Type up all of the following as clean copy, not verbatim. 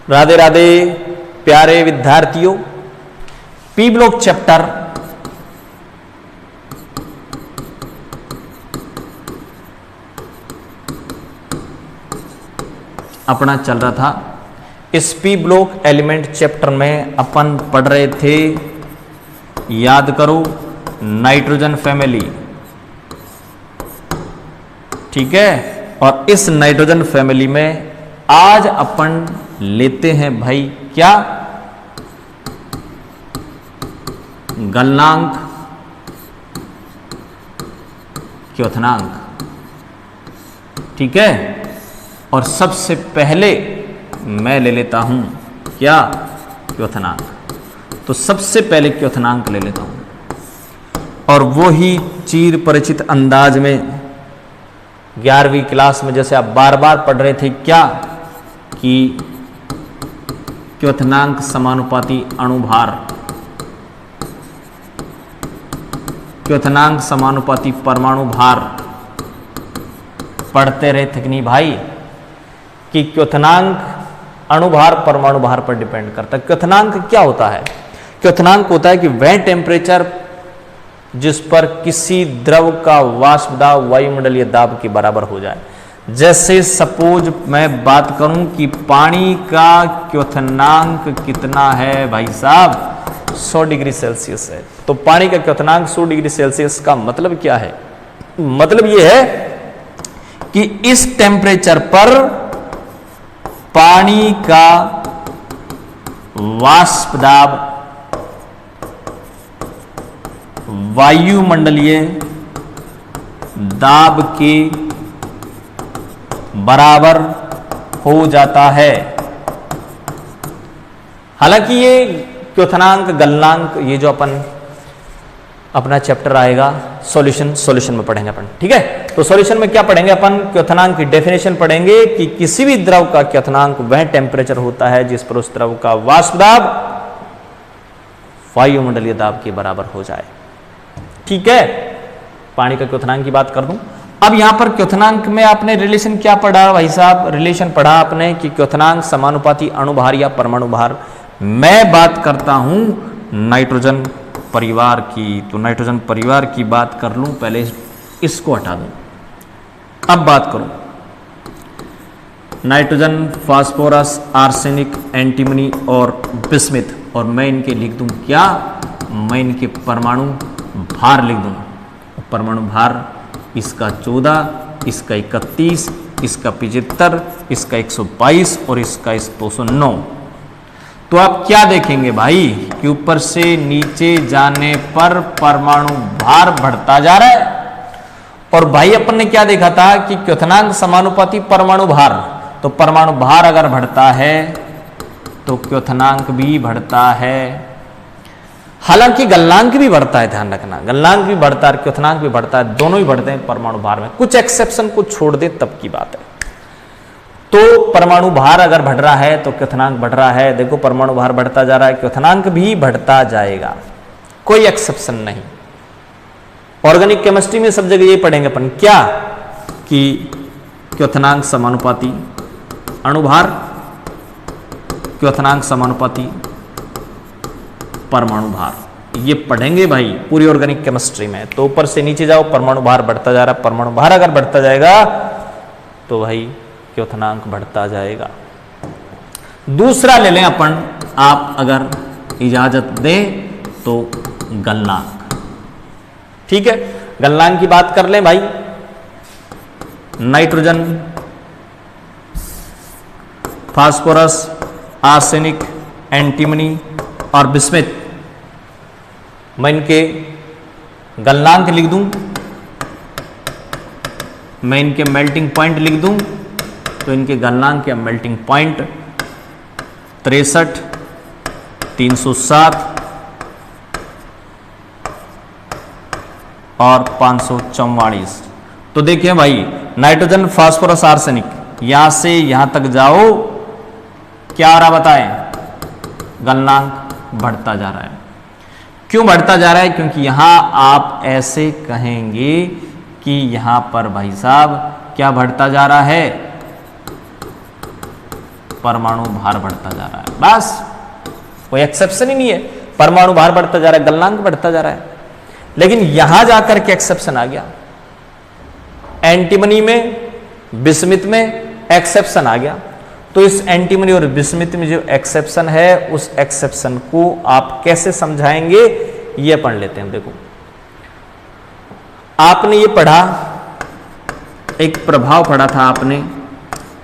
राधे राधे प्यारे विद्यार्थियों, P block chapter अपना चल रहा था। इस पी ब्लॉक एलिमेंट चैप्टर में अपन पढ़ रहे थे, याद करो, नाइट्रोजन फैमिली। ठीक है, और इस नाइट्रोजन फैमिली में आज अपन लेते हैं भाई क्या, गलनांक, क्योथनांक। ठीक है, और सबसे पहले मैं ले लेता हूं क्या, क्योथनांक। तो सबसे पहले क्योथनांक ले लेता हूं, और वो ही चिर परिचित अंदाज में 11वीं क्लास में जैसे आप बार बार पढ़ रहे थे क्या, कि क्योथनांक समानुपाती अणुभार, क्योथनांक समानुपाती परमाणु भार। पढ़ते रहे थे कि नहीं भाई, कि क्योथनांक अणुभार परमाणु भार पर डिपेंड करता है। क्योथनांक क्या होता है? क्योथनांक होता है कि वह टेम्परेचर जिस पर किसी द्रव का वाष्प दाब वायुमंडलीय दाब के बराबर हो जाए। जैसे सपोज मैं बात करूं कि पानी का क्योथनांक कितना है भाई साहब, 100 डिग्री सेल्सियस है। तो पानी का क्योथनांक 100 डिग्री सेल्सियस का मतलब क्या है? मतलब यह है कि इस टेम्परेचर पर पानी का वाष्प दाब वायुमंडलीय दाब के बराबर हो जाता है। हालांकि ये क्योथनांक, गलनांक, ये जो अपना चैप्टर आएगा सॉल्यूशन में पढ़ेंगे अपन। ठीक है, तो सॉल्यूशन में क्या पढ़ेंगे अपन, क्योथनांक की डेफिनेशन पढ़ेंगे कि किसी भी द्रव का क्योथनांक वह टेम्परेचर होता है जिस पर उस द्रव का वाष्प दाब वायुमंडलीय दाब के बराबर हो जाए। ठीक है, पानी का क्योथनांक की बात कर दूं। अब यहां पर क्योथनांक में आपने रिलेशन क्या पढ़ा भाई साहब? रिलेशन पढ़ा आपने कि क्योथनांक समानुपाती अणुभार या परमाणु भार। मैं बात करता हूं नाइट्रोजन परिवार की, तो नाइट्रोजन परिवार की बात कर लूं, पहले इसको हटा दूं। अब बात करूं नाइट्रोजन, फास्फोरस, आर्सेनिक, एंटीमनी और बिस्मिथ, और मैं इनके लिख दूं क्या, मैं इनके परमाणु भार लिख दूं। परमाणु भार इसका 14, इसका 31, इसका 75, इसका 122 और इसका 209। तो आप क्या देखेंगे भाई कि ऊपर से नीचे जाने पर परमाणु भार बढ़ता जा रहा है। और भाई अपन ने क्या देखा था कि क्योथनांक समानुपाती परमाणु भार, तो परमाणु भार अगर बढ़ता है तो क्योथनांक भी बढ़ता है। हालांकि गलनांक भी बढ़ता है, ध्यान रखना, गलनांक भी बढ़ता है, क्योथनांक भी बढ़ता है, दोनों ही बढ़ते हैं परमाणु भार में। कुछ एक्सेप्शन को छोड़ दे तब की बात है। तो परमाणु भार अगर बढ़ रहा है तो क्योथनांक बढ़ रहा है। देखो परमाणु भार बढ़ता जा रहा है, क्योथनांक भी बढ़ता जाएगा, कोई एक्सेप्शन नहीं। ऑर्गेनिक केमिस्ट्री में सब जगह ये पढ़ेंगे अपन क्या, कि क्योथनांक समानुपाती अणुभार, क्योथनांक समानुपाती परमाणु भार, ये पढ़ेंगे भाई पूरी ऑर्गेनिक केमिस्ट्री में। तो ऊपर से नीचे जाओ, परमाणु भार बढ़ता जा रहा है, परमाणु भार अगर बढ़ता जाएगा तो भाई क्योथनांक बढ़ता जाएगा। दूसरा ले लें अपन, आप अगर इजाजत दें तो गलनांक। ठीक है, गलनांक की बात कर लें भाई। नाइट्रोजन, फास्फोरस, आर्सेनिक, एंटीमनी और बिस्मिथ, मैं इनके गलनांक लिख दूं, मैं इनके मेल्टिंग पॉइंट लिख दूं, तो इनके गलनांक या मेल्टिंग पॉइंट 63, 307 और 544। तो देखिए भाई, नाइट्रोजन, फास्फोरस, आर्सेनिक, यहां से यहां तक जाओ, क्या आ रहा बताएं, गलनांक बढ़ता जा रहा है। क्यों बढ़ता जा रहा है? क्योंकि यहां आप ऐसे कहेंगे कि यहां पर भाई साहब क्या बढ़ता जा रहा है, परमाणु भार बढ़ता जा रहा है। बस कोई एक्सेप्शन ही नहीं है, परमाणु भार बढ़ता जा रहा है, गलनांक बढ़ता जा रहा है। लेकिन यहां जाकर के एक्सेप्शन आ गया, एंटीमनी में बिस्मिथ में एक्सेप्शन आ गया। तो इस एंटीमनी और बिस्मिथ में जो एक्सेप्शन है उस एक्सेप्शन को आप कैसे समझाएंगे ये पढ़ लेते हैं। देखो आपने ये पढ़ा, एक प्रभाव पढ़ा था आपने,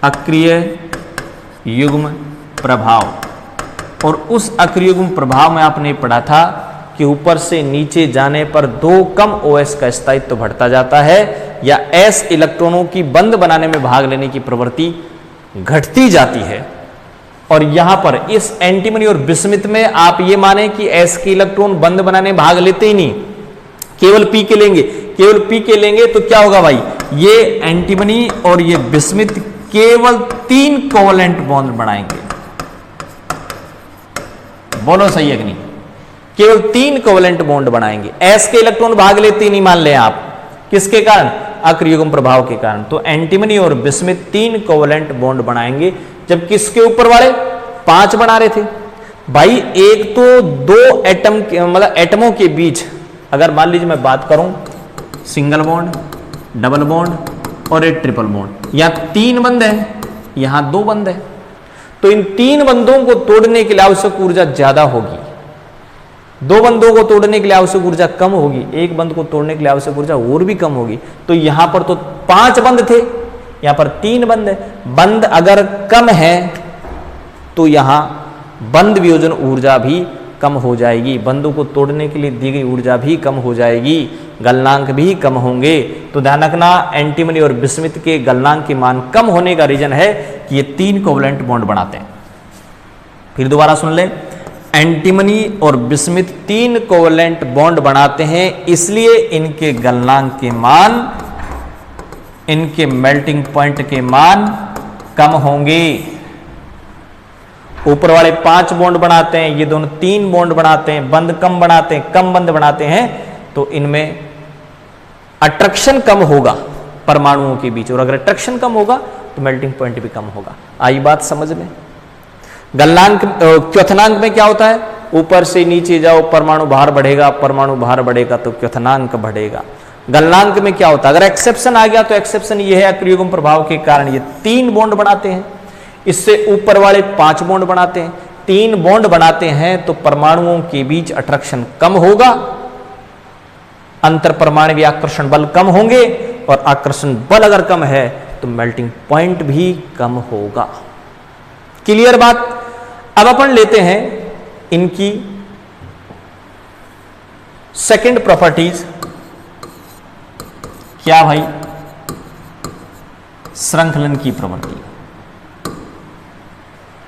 अक्रिय युग्म प्रभाव, और उस अक्रिय युग्म प्रभाव में आपने पढ़ा था कि ऊपर से नीचे जाने पर 2 कम OS का स्थायित्व बढ़ता जाता है या S इलेक्ट्रॉनों की बंद बनाने में भाग लेने की प्रवृत्ति घटती जाती है। और यहां पर इस एंटीमनी और बिस्मिथ में आप ये माने कि S के इलेक्ट्रॉन बंद बनाने में भाग लेते ही नहीं, केवल P के लेंगे, केवल P के लेंगे तो क्या होगा भाई, ये एंटीमनी और ये बिस्मिथ केवल 3 कोवलेंट बॉन्ड बनाएंगे। बोलो सही है कि नहीं, केवल 3 कोवलेंट बॉन्ड बनाएंगे। S के इलेक्ट्रॉन भाग लेते ही नहीं मान ले आप, किसके कारण, अक्रिय युग्म प्रभाव के कारण। तो एंटीमनी और बिस्मिथ 3 कोवलेंट बॉन्ड बनाएंगे, जबकि इसके ऊपर वाले 5 बना रहे थे। भाई एक तो 2 एटम के मतलब एटमों के बीच अगर मान लीजिए मैं बात करूं सिंगल बॉन्ड, डबल बॉन्ड और एक ट्रिपल बॉन्ड, यहां 3 बंद है, यहां 2 बंद है, तो इन 3 बंदों को तोड़ने के लिए आवश्यक ऊर्जा ज्यादा होगी, 2 बंदों को तोड़ने के लिए आवश्यक ऊर्जा कम होगी, एक बंद को तोड़ने के लिए आवश्यक ऊर्जा और भी कम होगी। तो यहां पर तो 5 बंद थे, यहां पर 3 बंद है। बंद अगर कम है तो यहां बंद वियोजन ऊर्जा भी कम हो जाएगी, बंदों को तोड़ने के लिए दी गई ऊर्जा भी कम हो जाएगी, गलनांक भी कम होंगे। तो ध्यान रखना एंटीमनी और बिस्मिथ के गलनांक के मान कम होने का रीजन है कि ये 3 कोवलेंट बॉन्ड बनाते हैं। फिर दोबारा सुन ले, एंटीमनी और बिस्मिथ 3 कोवलेंट बॉन्ड बनाते हैं, इसलिए इनके गलनांक के मान, इनके मेल्टिंग पॉइंट के मान कम होंगे। ऊपर वाले 5 बॉन्ड बनाते हैं, ये दोनों 3 बॉन्ड बनाते हैं, बंद कम बनाते हैं, कम बंद बनाते हैं, तो इनमें अट्रैक्शन कम होगा परमाणुओं के बीच, और अगर अट्रैक्शन कम होगा तो मेल्टिंग पॉइंट भी कम होगा। आई बात समझ में। गलनांक क्योथनांक में क्या होता है, ऊपर से नीचे जाओ परमाणु भार बढ़ेगा, परमाणु भार बढ़ेगा तो क्योथनांक बढ़ेगा। गलनांक में क्या होता है, अगर एक्सेप्शन आ गया तो एक्सेप्शन ये है अक्रिय युग्म प्रभाव के कारण ये 3 बॉन्ड बनाते हैं, इससे ऊपर वाले 5 बॉन्ड बनाते हैं, 3 बॉन्ड बनाते हैं तो परमाणुओं के बीच अट्रैक्शन कम होगा, अंतर परमाणु आकर्षण बल कम होंगे, और आकर्षण बल अगर कम है तो मेल्टिंग पॉइंट भी कम होगा। क्लियर बात। अब अपन लेते हैं इनकी सेकंड प्रॉपर्टीज। क्या भाई, श्रृंखलन की प्रवृत्ति।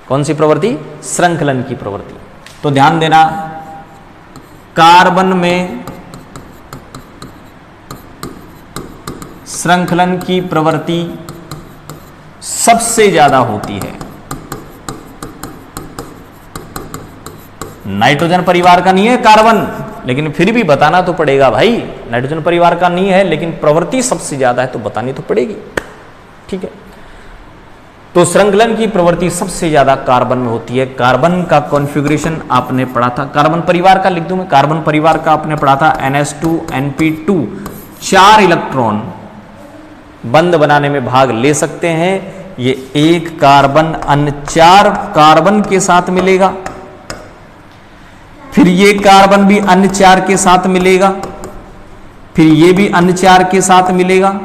कौन सी प्रवृत्ति, श्रृंखलन की प्रवृत्ति। तो ध्यान देना, कार्बन में श्रृंखलन की प्रवृत्ति सबसे ज्यादा होती है। नाइट्रोजन परिवार का नहीं है कार्बन, लेकिन फिर भी बताना तो पड़ेगा भाई, नाइट्रोजन परिवार का नहीं है लेकिन प्रवृत्ति सबसे ज्यादा है तो बतानी तो पड़ेगी, ठीक है। तो श्रृंखलन की प्रवृत्ति सबसे ज्यादा कार्बन में होती है। कार्बन का कॉन्फ़िगरेशन आपने पढ़ा था, कार्बन परिवार का लिख दूं मैं, कार्बन परिवार का आपने पढ़ा था NH2 NP2, 4 इलेक्ट्रॉन बंद बनाने में भाग ले सकते हैं। ये एक कार्बन अन्य 4 कार्बन के साथ मिलेगा, फिर ये कार्बन भी अन्य 4 के साथ मिलेगा, फिर ये भी अन्य 4 के साथ मिलेगा,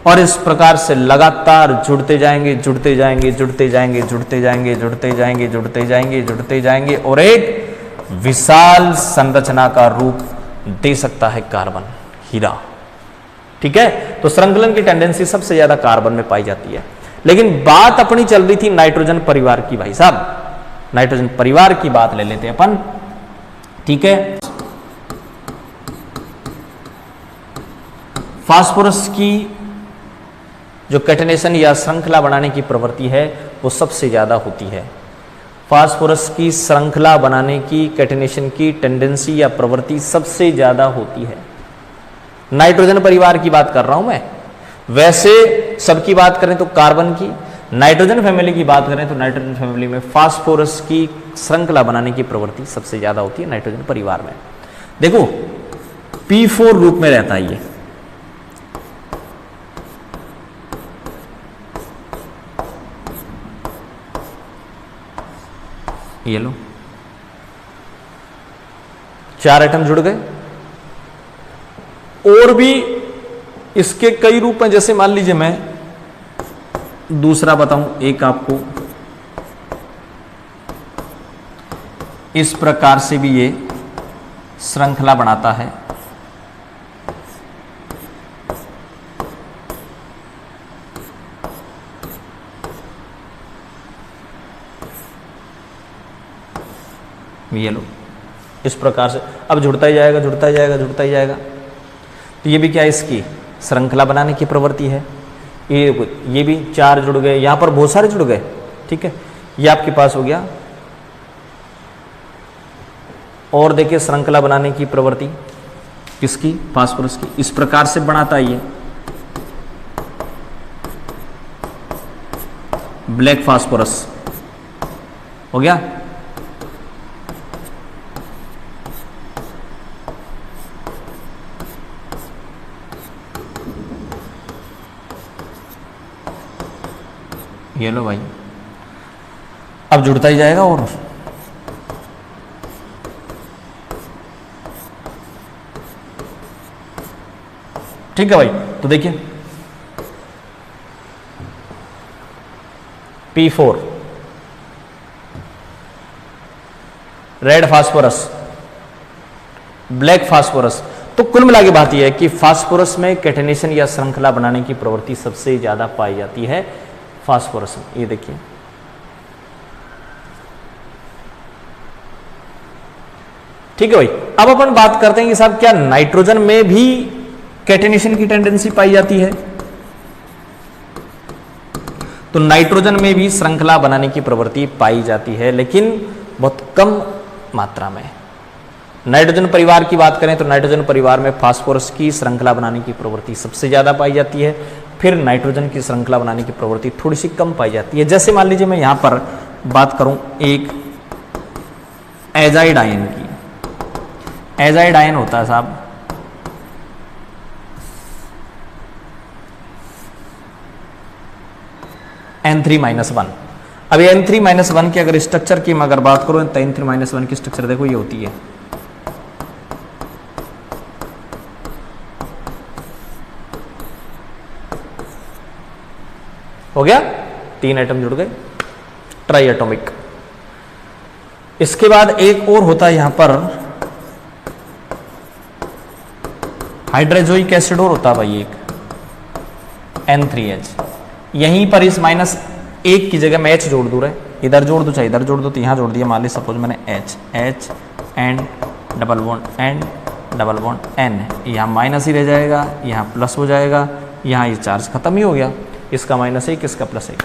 और इस प्रकार से लगातार जुड़ते जाएंगे, जुड़ते जाएंगे, जुड़ते जाएंगे, जुड़ते जाएंगे, जुड़ते जाएंगे, जुड़ते जाएंगे, जुड़ते जाएंगे, और एक विशाल संरचना का रूप दे सकता है कार्बन, हीरा, ठीक है। तो श्रृंखलन की टेंडेंसी सबसे ज्यादा कार्बन में पाई जाती है। लेकिन बात अपनी चल रही थी नाइट्रोजन परिवार की, भाई साहब नाइट्रोजन परिवार की बात ले लेते हैं अपन, ठीक है। फास्फोरस की जो कैटेनेशन या श्रृंखला बनाने की प्रवृत्ति है वो सबसे ज्यादा होती है। फास्फोरस की श्रृंखला बनाने की कैटेनेशन की टेंडेंसी या प्रवृत्ति सबसे ज्यादा होती है। नाइट्रोजन परिवार की बात कर रहा हूं मैं, वैसे सबकी बात करें तो कार्बन की, नाइट्रोजन फैमिली की बात करें तो नाइट्रोजन फैमिली में फास्फोरस की श्रृंखला बनाने की प्रवृत्ति सबसे ज्यादा होती है नाइट्रोजन परिवार में। देखो P4 रूप में रहता है ये लो 4 एटम जुड़ गए। और भी इसके कई रूप हैं, जैसे मान लीजिए मैं दूसरा बताऊं एक आपको, इस प्रकार से भी ये श्रृंखला बनाता है। ये लो इस प्रकार से अब जुड़ता ही जाएगा, जुड़ता ही जाएगा, जुड़ता ही जाएगा। तो ये भी क्या है, इसकी श्रृंखला बनाने की प्रवृत्ति है। ये भी 4 जुड़ गए, यहां पर बहुत सारे जुड़ गए, ठीक है। ये आपके पास हो गया। और देखिए श्रृंखला बनाने की प्रवृत्ति किसकी, फास्फोरस की। इस प्रकार से बनाता है ये ब्लैक फास्फोरस हो गया। ये लो भाई, अब जुड़ता ही जाएगा। और ठीक है भाई, तो देखिए P4 red phosphorus, black phosphorus. तो कुल मिला के बात यह है कि फास्फोरस में कैटेनेशन या श्रृंखला बनाने की प्रवृत्ति सबसे ज्यादा पाई जाती है फास्फोरस में। ये देखिए ठीक है भाई। अब अपन बात करते हैं कि साहब क्या नाइट्रोजन में भी कैटेनेशन की टेंडेंसी पाई जाती है। तो नाइट्रोजन में भी श्रृंखला बनाने की प्रवृत्ति पाई जाती है, लेकिन बहुत कम मात्रा में। नाइट्रोजन परिवार की बात करें तो नाइट्रोजन परिवार में फास्फोरस की श्रृंखला बनाने की प्रवृत्ति सबसे ज्यादा पाई जाती है, फिर नाइट्रोजन की श्रृंखला बनाने की प्रवृत्ति थोड़ी सी कम पाई जाती है। जैसे मान लीजिए मैं यहां पर बात करूं एक एजाइड आयन की। एजाइड आयन होता है साहब N3-1। अब N3-1 की अगर स्ट्रक्चर की मैं अगर बात करूं तो N3-1 की स्ट्रक्चर देखो ये होती है। हो गया, 3 एटम जुड़ गए, ट्राई एटॉमिक। इसके बाद एक और होता है यहां पर हाइड्रोजोइक एसिड, और होता है भाई एक N3H। यहीं पर इस -1 की जगह मैं H जोड़ दूं, इधर जोड़ दूं चाहे इधर जोड़ दूं, तो यहां जोड़ दिया। मान ली सपोज मैंने H and double bond N, यहां माइनस ही रह जाएगा, यहां प्लस हो जाएगा, यहां ये चार्ज खत्म ही हो गया। इसका -1, इसका +1।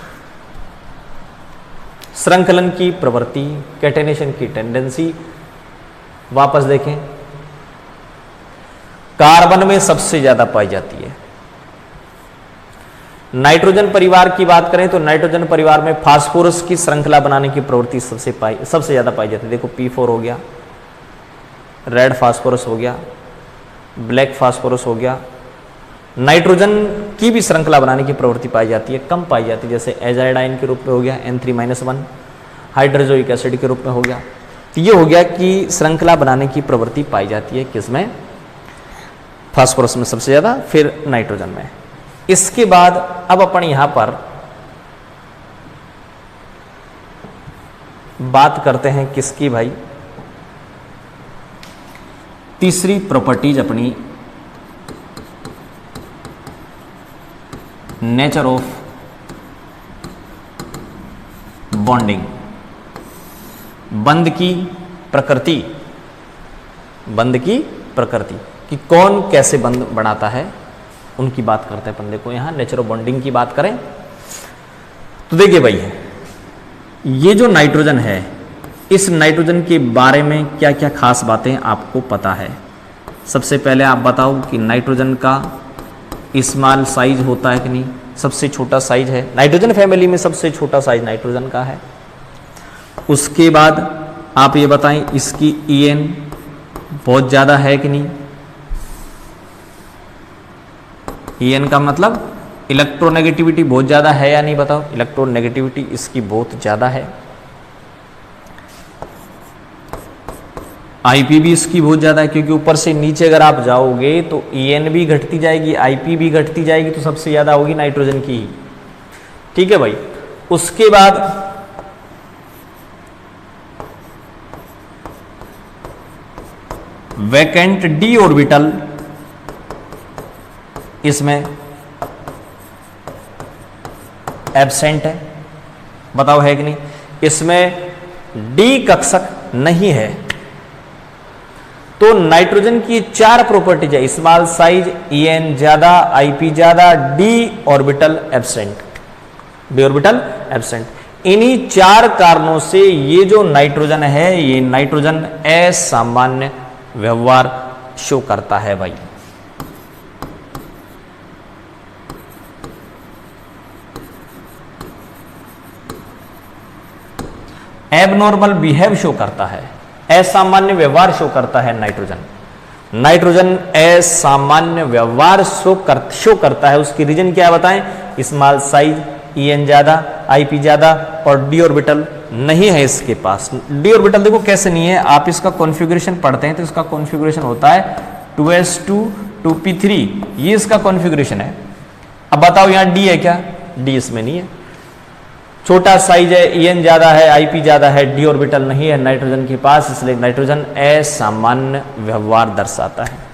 श्रृंखलन की प्रवृत्ति, कैटेनेशन की टेंडेंसी वापस देखें, कार्बन में सबसे ज्यादा पाई जाती है। नाइट्रोजन परिवार की बात करें तो नाइट्रोजन परिवार में फास्फोरस की श्रृंखला बनाने की प्रवृत्ति सबसे ज्यादा पाई जाती है। देखो P4 हो गया, रेड फास्फोरस हो गया, ब्लैक फास्फोरस हो गया। नाइट्रोजन की भी श्रृंखला बनाने की प्रवृत्ति पाई जाती है, कम पाई जाती है। जैसे एजाइड आयन के रूप में हो गया N3-1, हाइड्रोजोइक एसिड के रूप में हो गया। तो ये हो गया कि श्रृंखला बनाने की प्रवृत्ति पाई जाती है किसमें, फास्फोरस में सबसे ज्यादा, फिर नाइट्रोजन में। इसके बाद अब अपन यहां पर बात करते हैं किसकी भाई, तीसरी प्रॉपर्टीज अपनी नेचर ऑफ बॉन्डिंग, बंध की प्रकृति। बंध की प्रकृति कि कौन कैसे बंध बनाता है, उनकी बात करते हैं अपन। देखो यहां नेचर ऑफ बॉन्डिंग की बात करें तो देखिए भाई, ये जो नाइट्रोजन है, इस नाइट्रोजन के बारे में क्या क्या खास बातें आपको पता है। सबसे पहले आप बताओ कि नाइट्रोजन का स्मॉल साइज होता है कि नहीं, सबसे छोटा साइज है, नाइट्रोजन फैमिली में सबसे छोटा साइज नाइट्रोजन का है। उसके बाद आप ये बताएं इसकी En बहुत ज़्यादा है कि नहीं। En का मतलब इलेक्ट्रोनेगेटिविटी बहुत ज़्यादा है या नहीं, बताओ। इलेक्ट्रोनेगेटिविटी इसकी बहुत ज़्यादा है। IP भी इसकी बहुत ज़्यादा है, क्योंकि ऊपर से नीचे अगर आप जाओगे तो En भी घटती जाएगी, IP भी घटती जाएगी, तो सबसे ज़्यादा होगी नाइट्रोजन की ही। ठीक है भाई। उसके बाद वैकेंट d ऑर्बिटल, इसमें एब्सेंट है, बताओ है कि नहीं। इसमें d कक्षक नहीं है। तो नाइट्रोजन की 4 प्रॉपर्टीज है, स्मॉल साइज, En ज्यादा, IP ज्यादा, d orbital absent, d orbital absent. इन्हीं 4 कारणों से ये जो नाइट्रोजन है, ये नाइट्रोजन असामान्य व्यवहार शो करता है भाई। एबनॉर्मल बिहेव शो करता है, असामान्य व्यवहार शो करता है नाइट्रोजन। नाइट्रोजन असामान्य व्यवहार शो करता है। उसकी रीजन क्या है बताएं। स्मॉल साइज, En ज्यादा, IP ज्यादा और d ऑर्बिटल नहीं है इसके पास। d ऑर्बिटल देखो कैसे नहीं है, आप इसका कॉन्फ़िगरेशन पढ़ते हैं तो इसका कॉन्फ़िगरेशन होता है 2s2 2p3, ये इसका कॉन्फ़िगरेशन है। अब बताओ यहां d है क्या, d इसमें नहीं है। छोटा साइज है, En ज्यादा है, IP ज्यादा है, d ऑर्बिटल नहीं है नाइट्रोजन के पास, इसलिए नाइट्रोजन असामान्य व्यवहार दर्शाता है।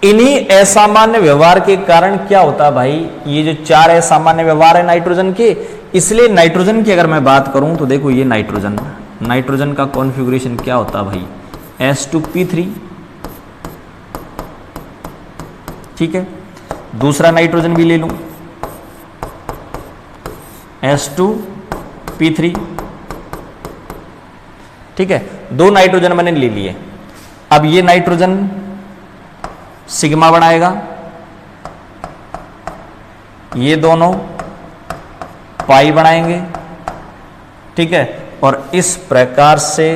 इन्हीं असामान्य व्यवहार के कारण क्या होता है भाई, ये जो 4 असामान्य व्यवहार है नाइट्रोजन के, इसलिए नाइट्रोजन की अगर मैं बात करूं तो देखो ये नाइट्रोजन का कॉन्फ़िगरेशन क्या होता है भाई, s2p3। ठीक है। दूसरा नाइट्रोजन भी ले लूं, s2p3। ठीक है, 2 नाइट्रोजन मैंने ले लिए। अब ये नाइट्रोजन सिग्मा बनाएगा, ये दोनों पाई बनाएंगे। ठीक है, और इस प्रकार से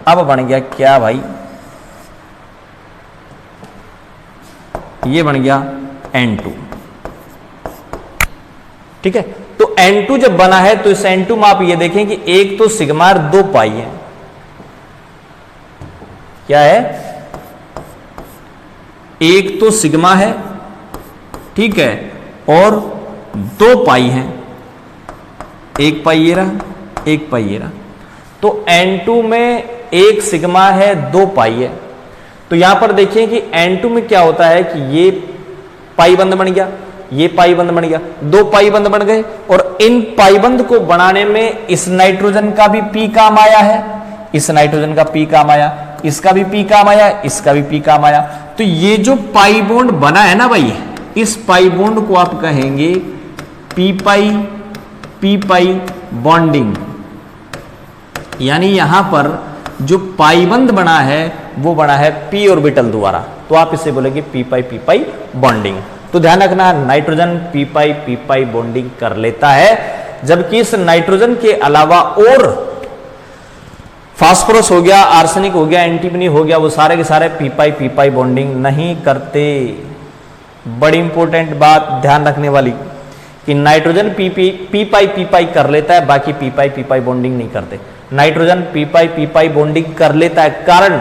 अब बन गया क्या भाई, ये बन गया N2। ठीक है, तो N2 जब बना है तो इस N2 में आप ये देखें कि एक तो सिग्मा और 2 पाई है। क्या है, एक तो सिग्मा है, ठीक है, और 2 पाई है। एक पाई ये रहा, एक पाई ये रहा। तो N2 में एक सिग्मा है, 2 पाई है। तो यहां पर देखिए कि N2 में क्या होता है कि ये पाई बंद बन गया, ये पाई बंद बन गया, 2 पाई बंद बन गए। और इन पाई बंद को बनाने में इस नाइट्रोजन का भी P काम आया है, इस नाइट्रोजन का P काम आया, इसका भी P काम आया, इसका भी P काम आया। तो ये जो पाई बॉन्ड बना है ना भाई, इस पाई बॉन्ड को आप कहेंगे पी पाई बॉन्डिंग। यानी यहां पर जो पाई बंद बना है वो बना है p ऑर्बिटल द्वारा, तो आप इसे बोलेंगे पी पाई बॉन्डिंग। तो ध्यान रखना, नाइट्रोजन पी पाई बॉन्डिंग कर लेता है, जबकि इस नाइट्रोजन के अलावा और फास्फोरस हो गया, आर्सेनिक हो गया, एंटीमनी हो गया, वो सारे के सारे पी पाई बॉन्डिंग नहीं करते। बड़ी इंपॉर्टेंट बात ध्यान रखने वाली कि नाइट्रोजन पी पाई कर लेता है, बाकी पी पाई बॉन्डिंग नहीं करते। नाइट्रोजन पी पाई बॉन्डिंग कर लेता है, कारण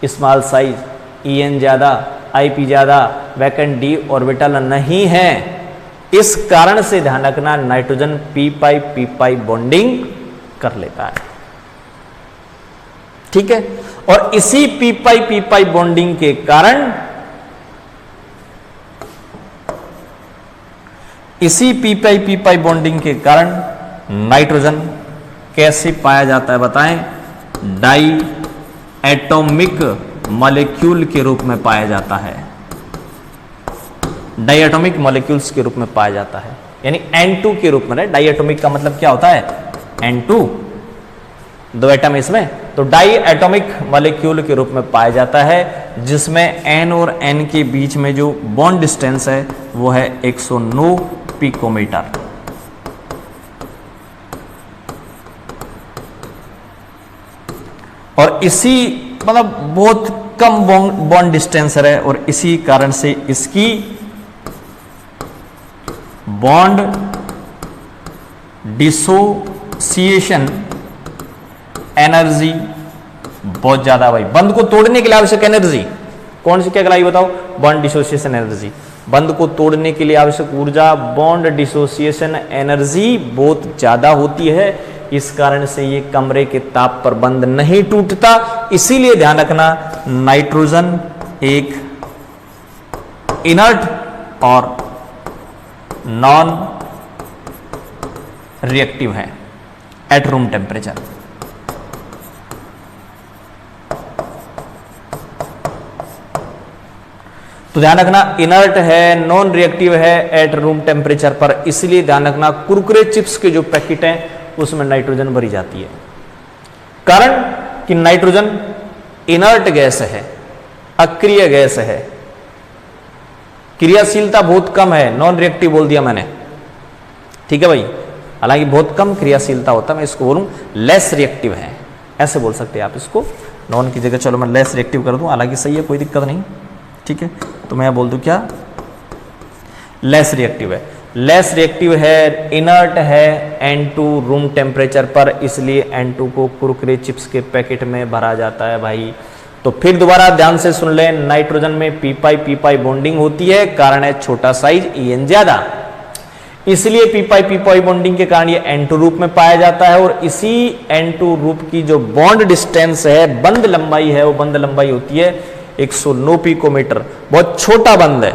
स्मॉल साइज, En ज्यादा, IP ज्यादा, वैकेंट d ऑर्बिटल नहीं है। इस कारण से ध्यान रखना, नाइट्रोजन पी पाई बॉन्डिंग कर लेता है। ठीक है, और इसी पी पाई बॉन्डिंग के कारण, इसी पी पाई बॉन्डिंग के कारण नाइट्रोजन कैसे पाया जाता है बताएं, डाई एटॉमिक मॉलिक्यूल के रूप में पाया जाता है। डाई एटॉमिक मॉलिक्यूल्स के रूप में पाया जाता है, यानी N2 के रूप में। डाई एटॉमिक का मतलब क्या होता है, N2, 2 एटम इसमें, तो डाई एटॉमिक मॉलिक्यूल के रूप में पाया जाता है, जिसमें N और N के बीच में जो बॉन्ड डिस्टेंस है वो है 109 पिकोमीटर। और इसी मतलब बहुत कम बॉन्ड डिस्टेंस है और इसी कारण से इसकी बॉन्ड डिसोसिएशन एनर्जी बहुत ज्यादा। भाई बंध को तोड़ने के लिए आवश्यक एनर्जी कौन सी क्या कहलाई बताओ? Bond dissociation energy. बंध को तोड़ने के लिए आवश्यक ऊर्जा बॉन्ड डिसोसिएशन एनर्जी बहुत ज्यादा होती है। इस कारण से ये कमरे के ताप पर बंध नहीं टूटता। इसीलिए ध्यान रखना नाइट्रोजन एक इनर्ट और नॉन रिएक्टिव है एट रूम टेम्परेचर। तो ध्यान रखना इनर्ट है, नॉन रिएक्टिव है एट रूम टेम्परेचर पर। इसलिए ध्यान रखना कुरकुरे चिप्स के जो पैकेट हैं उसमें नाइट्रोजन भरी जाती है। कारण कि नाइट्रोजन इनर्ट गैस है, अक्रिय गैस है, क्रियाशीलता बहुत कम है। नॉन रिएक्टिव बोल दिया मैंने, ठीक है भाई। हालांकि बहुत कम क्रियाशीलता होता है, मैं इसको बोलूं लेस रिएक्टिव है, ऐसे बोल सकते हैं आप इसको। नॉन की जगह चलो मैं लेस रिएक्टिव कर दूं, हालांकि सही है, कोई दिक्कत नहीं, ठीक है। तो मैं बोल दूं क्या, लेस रिएक्टिव है। लेस रिएक्टिव है, इनर्ट है N2 रूम टेम्परेचर पर, इसलिए N2 को कुरकुरे चिप्स के पैकेट में भरा जाता है भाई। तो फिर दोबारा ध्यान से सुन लें, नाइट्रोजन में पी बॉन्डिंग होती है, कारण है छोटा साइज, EN ज्यादा, इसलिए पी बॉन्डिंग के कारण ये N2 रूप में पाया जाता है। और इसी N2 रूप की जो बॉन्ड डिस्टेंस है, बंध लंबाई है, वो बंध लंबाई होती है 109 पिकोमीटर। बहुत छोटा बंध है।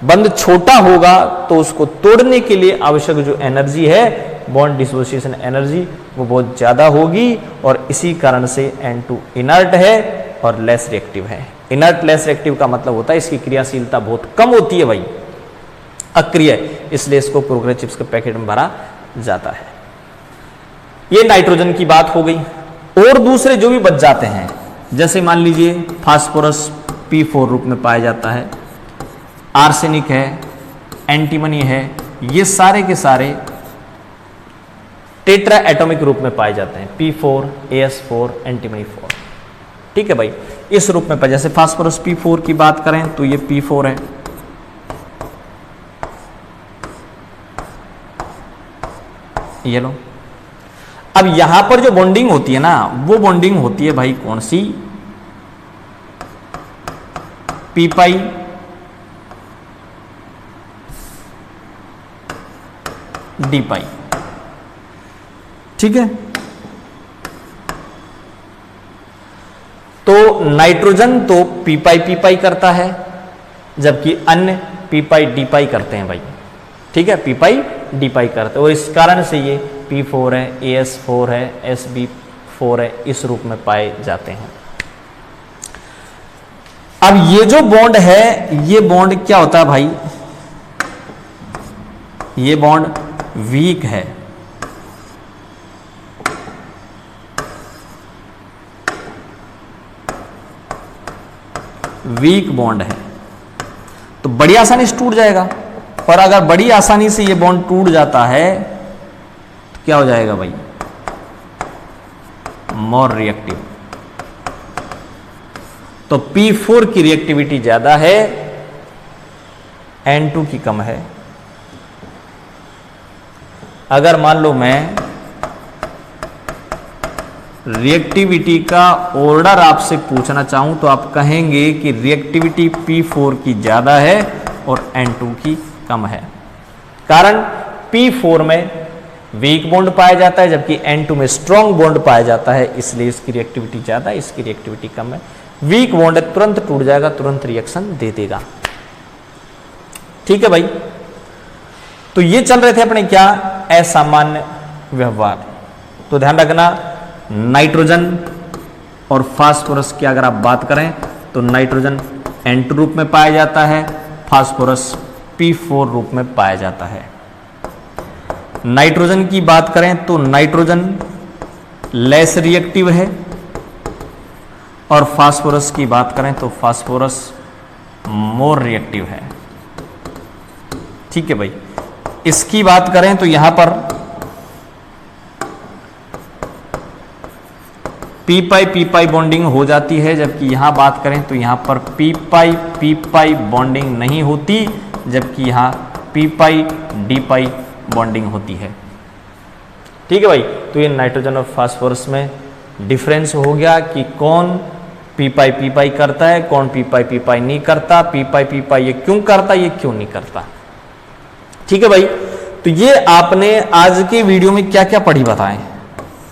बंध छोटा होगा तो उसको तोड़ने के लिए आवश्यक जो एनर्जी है बॉन्ड डिसोसिएशन एनर्जी वो बहुत ज्यादा होगी। और इसी कारण से N2 इनर्ट है और लेस रिएक्टिव है। इनर्ट लेस रिएक्टिव का मतलब होता है इसकी क्रियाशीलता बहुत कम होती है भाई, अक्रिय, इसलिए इसको कुरकुरे चिप्स के पैकेट में भरा जाता है। ये नाइट्रोजन की बात हो गई। और दूसरे जो भी बच जाते हैं, जैसे मान लीजिए फास्फोरस P4 रूप में पाया जाता है, आर्सेनिक है, एंटीमनी है, ये सारे के सारे टेट्रा एटॉमिक रूप में पाए जाते हैं, P4, AS4, एंटीमनी 4, ठीक है भाई। इस रूप में पाए, जैसे फास्फोरस P4 की बात करें तो ये P4 है, ये लो। अब यहां पर जो बॉन्डिंग होती है ना, वो बॉन्डिंग होती है भाई कौन सी, P D, ठीक है। तो नाइट्रोजन तो P करता है, जबकि अन्य P करते हैं भाई, ठीक है, P करते हैं। और इस कारण से ये P4 है, AS4 है, SB4 है, इस रूप में पाए जाते हैं। अब ये जो बॉन्ड है, ये बॉन्ड क्या होता है भाई, ये बॉन्ड वीक है, वीक बॉन्ड है, तो बड़ी आसानी से टूट जाएगा। और अगर बड़ी आसानी से ये बॉन्ड टूट जाता है तो क्या हो जाएगा भाई, मोर रिएक्टिव। तो P4 की रिएक्टिविटी ज्यादा है, N2 की कम है। अगर मान लो मैं रिएक्टिविटी का ऑर्डर आपसे पूछना चाहूं तो आप कहेंगे कि रिएक्टिविटी P4 की ज्यादा है और N2 की कम है। कारण P4 में वीक बॉन्ड पाया जाता है, जबकि N2 में स्ट्रॉन्ग बॉन्ड पाया जाता है, इसलिए इसकी रिएक्टिविटी ज्यादा है, इसकी रिएक्टिविटी कम है। वीक बॉन्ड है, तुरंत टूट जाएगा, तुरंत रिएक्शन दे देगा, ठीक है भाई। तो ये चल रहे थे अपने क्या, असामान्य व्यवहार। तो ध्यान रखना, नाइट्रोजन और फास्फोरस की अगर आप बात करें तो नाइट्रोजन N2 रूप में पाया जाता है, फास्फोरस P4 रूप में पाया जाता है। नाइट्रोजन की बात करें तो नाइट्रोजन लेस रिएक्टिव है, और फास्फोरस की बात करें तो फास्फोरस मोर रिएक्टिव है। ठीक है भाई। इसकी बात करें तो यहां पर पी पाई बॉन्डिंग हो जाती है, जबकि यहां बात करें तो यहां पर पी पाई बॉन्डिंग नहीं होती, जबकि यहां पी पाई बॉन्डिंग होती है। ठीक है भाई। तो ये नाइट्रोजन और फास्फोरस में डिफरेंस हो गया कि कौन पी पाई करता है, कौन पी पाई नहीं करता, पी पाई ये क्यों करता, ये क्यों नहीं करता। ठीक है भाई। तो ये आपने आज के वीडियो में क्या क्या पढ़ी बताएं।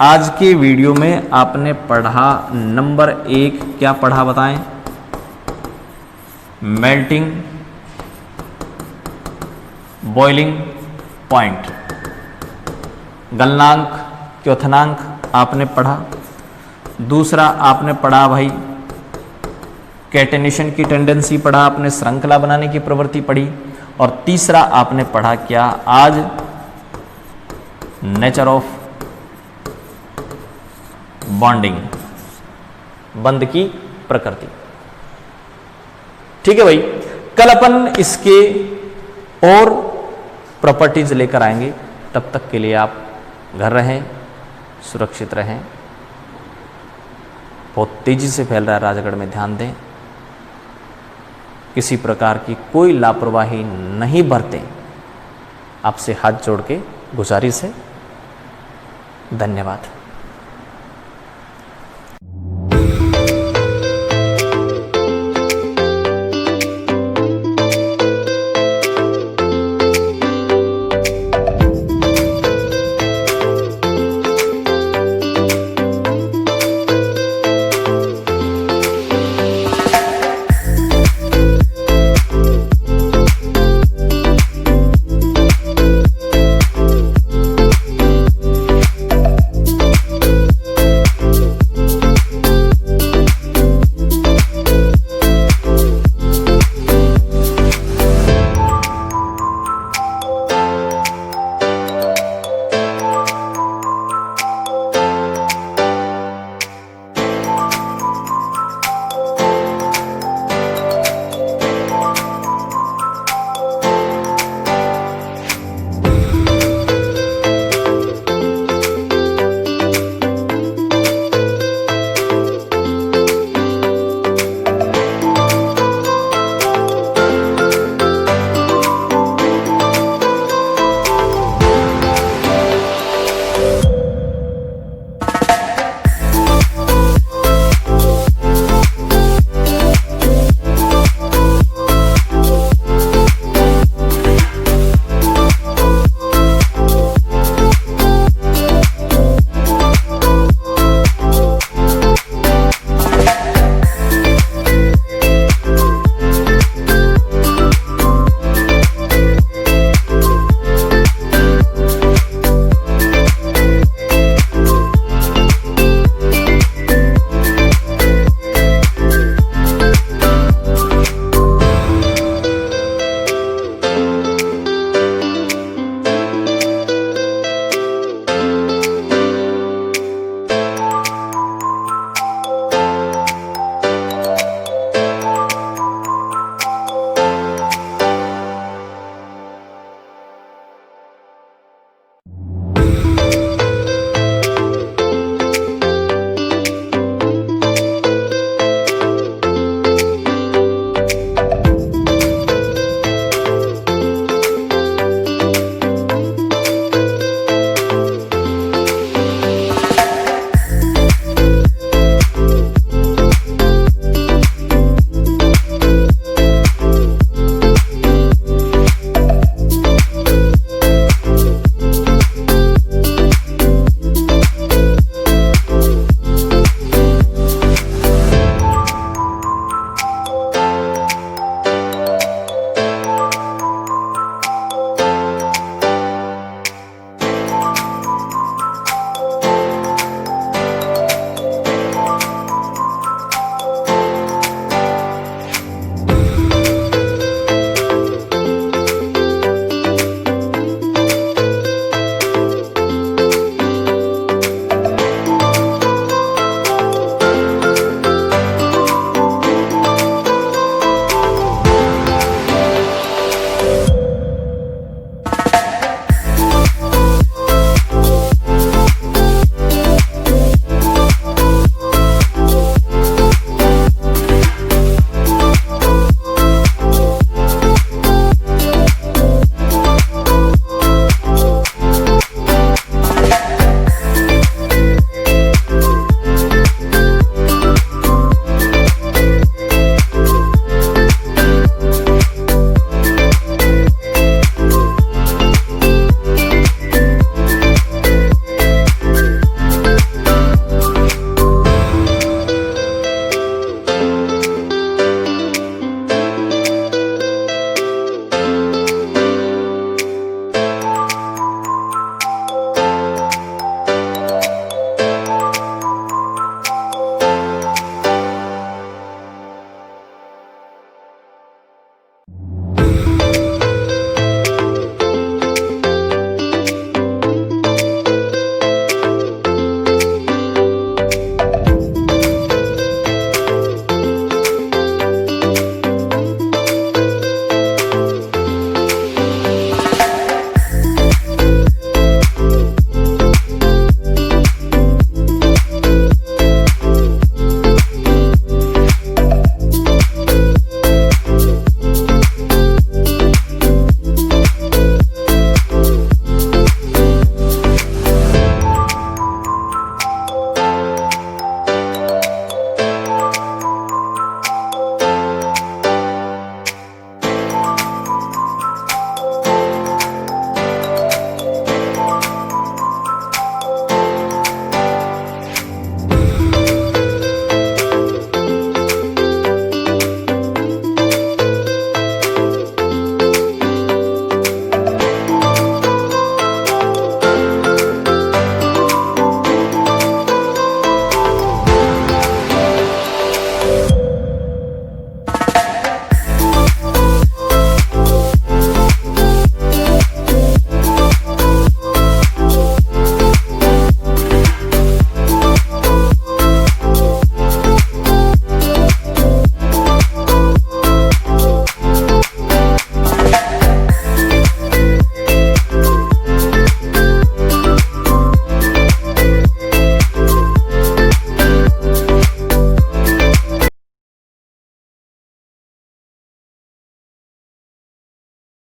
आज के वीडियो में आपने पढ़ा नंबर 1 क्या पढ़ा बताएं, मेल्टिंग बॉइलिंग पॉइंट, गलनांक क्योथनांक आपने पढ़ा। दूसरा आपने पढ़ा भाई कैटेनेशन की टेंडेंसी पढ़ा आपने, श्रृंखला बनाने की प्रवृत्ति पढ़ी। और तीसरा आपने पढ़ा क्या आज, नेचर ऑफ बॉन्डिंग, बंध की प्रकृति। ठीक है भाई। कल अपन इसके और प्रॉपर्टीज लेकर आएंगे। तब तक के लिए आप घर रहें, सुरक्षित रहें। बहुत तेजी से फैल रहा है राजगढ़ में, ध्यान दें। किसी प्रकार की कोई लापरवाही नहीं बरतें। आपसे हाथ जोड़ के गुजारिश है। धन्यवाद।